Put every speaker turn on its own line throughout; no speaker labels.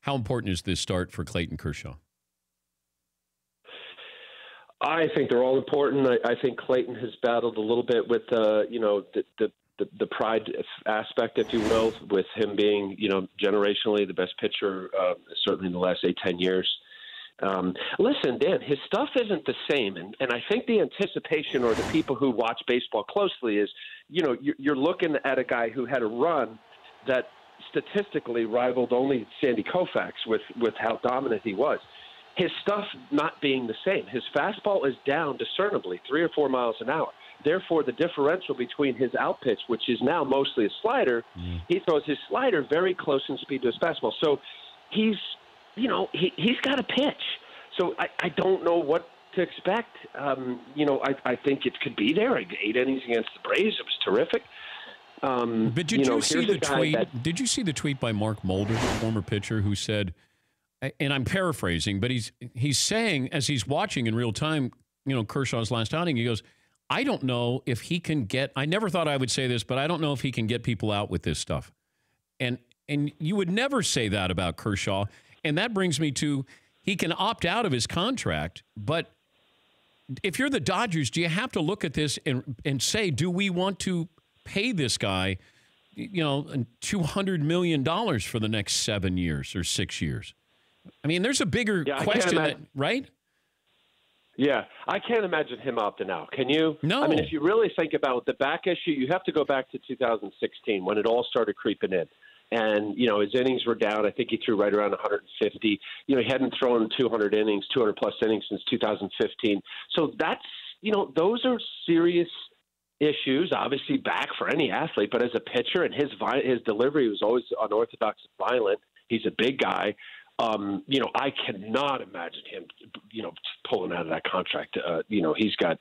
How important is this start for Clayton Kershaw?
I think they're all important. I think Clayton has battled a little bit with, the pride aspect, if you will, with him being, generationally the best pitcher, certainly in the last 8-10 years. Listen, Dan, his stuff isn't the same. And I think the anticipation, or the people who watch baseball closely, is, you're looking at a guy who had a run that statistically rivaled only Sandy Koufax with how dominant he was. His stuff not being the same. His fastball is down discernibly 3 or 4 miles an hour. Therefore, the differential between his outpitch, which is now mostly a slider, he throws his slider very close in speed to his fastball. So he's got a pitch. So I don't know what to expect. I think it could be there. 8 innings against the Braves. It was terrific.
But did you see the tweet? Did you see the tweet by Mark Mulder, the former pitcher, who said, and I'm paraphrasing, but he's saying, as he's watching in real time, Kershaw's last outing, he goes, I don't know if he can get, I never thought I would say this, but I don't know if he can get people out with this stuff. And you would never say that about Kershaw. And that brings me to, he can opt out of his contract, but if you're the Dodgers, do you have to look at this and say, do we want to pay this guy, $200 million for the next 7 years or 6 years? I mean, there's a bigger question, right?
Yeah, I can't imagine him opting out. Can you?
No.
I mean, if you really think about the back issue, you have to go back to 2016 when it all started creeping in. And, his innings were down. I think he threw right around 150. He hadn't thrown 200 plus innings since 2015. So that's, those are serious issues, obviously back for any athlete. But as a pitcher, and his delivery was always unorthodox and violent. He's a big guy. I cannot imagine him, pulling out of that contract. He's got,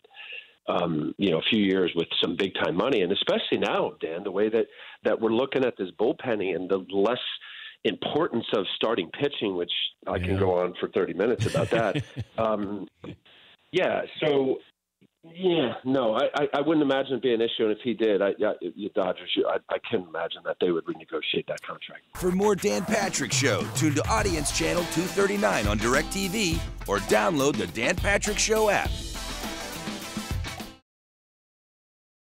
a few years with some big time money, and especially now, Dan, the way that we're looking at this bullpenning and the less importance of starting pitching, which I can go on for 30 minutes about that. I wouldn't imagine it being an issue, and if he did, the Dodgers, I can't imagine that they would renegotiate that contract.
For more Dan Patrick Show, tune to Audience Channel 239 on DirecTV or download the Dan Patrick Show app.